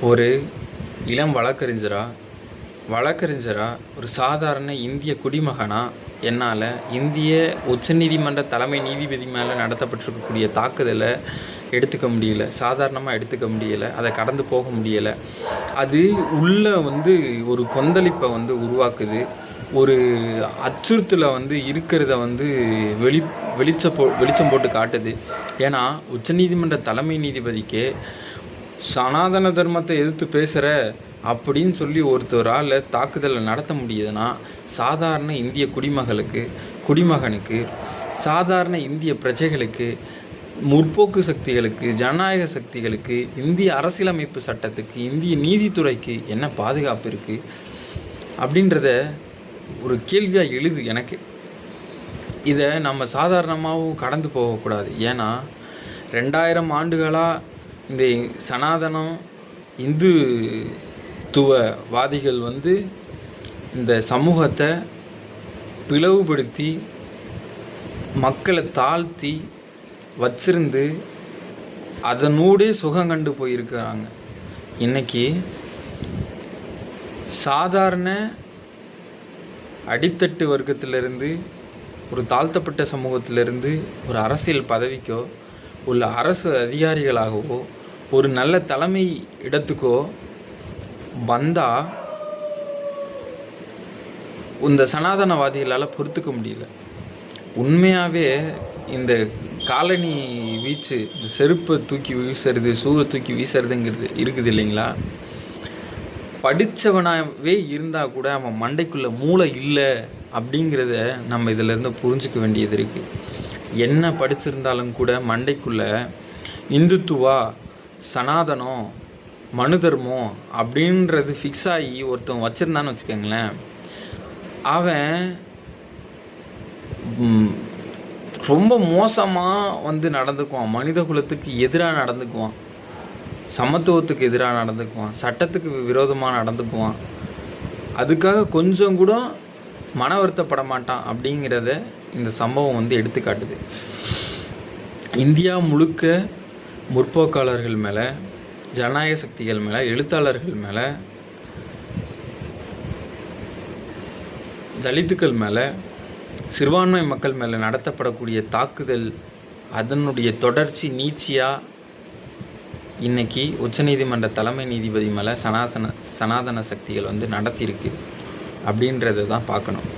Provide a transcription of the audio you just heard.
ஒரு இளம் வழக்கறிஞரா ஒரு சாதாரண இந்திய குடிமகனா என்னால் இந்திய உச்சநீதிமன்ற தலைமை நீதிபதி மேலே நடத்தப்பட்டிருக்கக்கூடிய தாக்குதலை எடுத்துக்க முடியல, சாதாரணமாக எடுத்துக்க முடியலை, அதை கடந்து போக முடியலை. அது உள்ளே ஒரு கொந்தளிப்பை உருவாக்குது, ஒரு அச்சுறுத்தலை இருக்கிறத வெளிச்சம் போட்டு காட்டுது. ஏன்னா உச்சநீதிமன்ற தலைமை நீதிபதிக்கே சனாதன தர்மத்தை எதிர்த்து பேசுகிற அப்படின்னு சொல்லி ஒருத்தரால் தாக்குதலை நடத்த முடியுதுன்னா, சாதாரண இந்திய குடிமகனுக்கு, சாதாரண இந்திய பிரஜைகளுக்கு, முற்போக்கு சக்திகளுக்கு, ஜனநாயக சக்திகளுக்கு, இந்திய அரசியலமைப்பு சட்டத்துக்கு, இந்திய நீதித்துறைக்கு என்ன பாதுகாப்பு இருக்குது அப்படின்றத ஒரு கேள்வியாக எழுது எனக்கு. இதை நம்ம சாதாரணமாகவும் கடந்து போகக்கூடாது. ஏன்னா 2000 ஆண்டுகளாக இந்த சனாதனம் இந்துத்துவவாதிகள் இந்த சமூகத்தை பிளவுபடுத்தி மக்களை தாழ்த்தி வச்சிருந்து அதனூடே சுகம் கண்டு போயிருக்கிறாங்க. இன்னைக்கு சாதாரண அடித்தட்டு வர்க்கத்திலிருந்து, ஒரு தாழ்த்தப்பட்ட சமூகத்திலிருந்து ஒரு அரசியல் பதவிக்கோ உள்ள அரசு அதிகாரிகளாகவோ ஒரு நல்ல தலைமை இடத்துக்கோ வந்தால் இந்த சனாதனவாதிகளால் பொறுத்துக்க முடியல. உண்மையாகவே இந்த காலனி வீச்சு, இந்த செருப்பை தூக்கி வீசுறது, சூறை தூக்கி வீசுறதுங்கிறது இருக்குது இல்லைங்களா? படித்தவனாகவே இருந்தால் கூட அவன் மண்டைக்குள்ளே மூளை இல்லை அப்படிங்கிறத நம்ம இதிலேருந்து புரிஞ்சிக்க வேண்டியது இருக்குது. என்ன படிச்சிருந்தாலும் கூட மண்டைக்குள்ளே இந்துத்துவா, சனாதனம், மனு தர்மம் அப்படின்றது ஃபிக்ஸ் ஆகி ஒருத்தன் வச்சுருந்தான்னு வச்சுக்கோங்களேன், அவன் ரொம்ப மோசமாக நடந்துக்குவான், மனித குலத்துக்கு எதிராக நடந்துக்குவான், சமத்துவத்துக்கு எதிராக நடந்துக்குவான், சட்டத்துக்கு விரோதமாக நடந்துக்குவான். அதுக்காக கொஞ்சம் கூட மன வருத்தப்பட மாட்டான் அப்படிங்கிறத இந்த சம்பவம் எடுத்துக்காட்டுது. இந்தியா முழுக்க முற்போக்காளர்கள் மேலே, ஜனநாயக சக்திகள் மேலே, எழுத்தாளர்கள் மேலே, தலித்துக்கள் மேலே, சிறுபான்மை மக்கள் மேலே நடத்தப்படக்கூடிய தாக்குதல், அதனுடைய தொடர்ச்சி நீட்சியாக இன்றைக்கி உச்சநீதிமன்ற தலைமை நீதிபதி மேலே சனாதன சக்திகள் நடத்தியிருக்கு அப்படின்றத தான் பார்க்கணும்.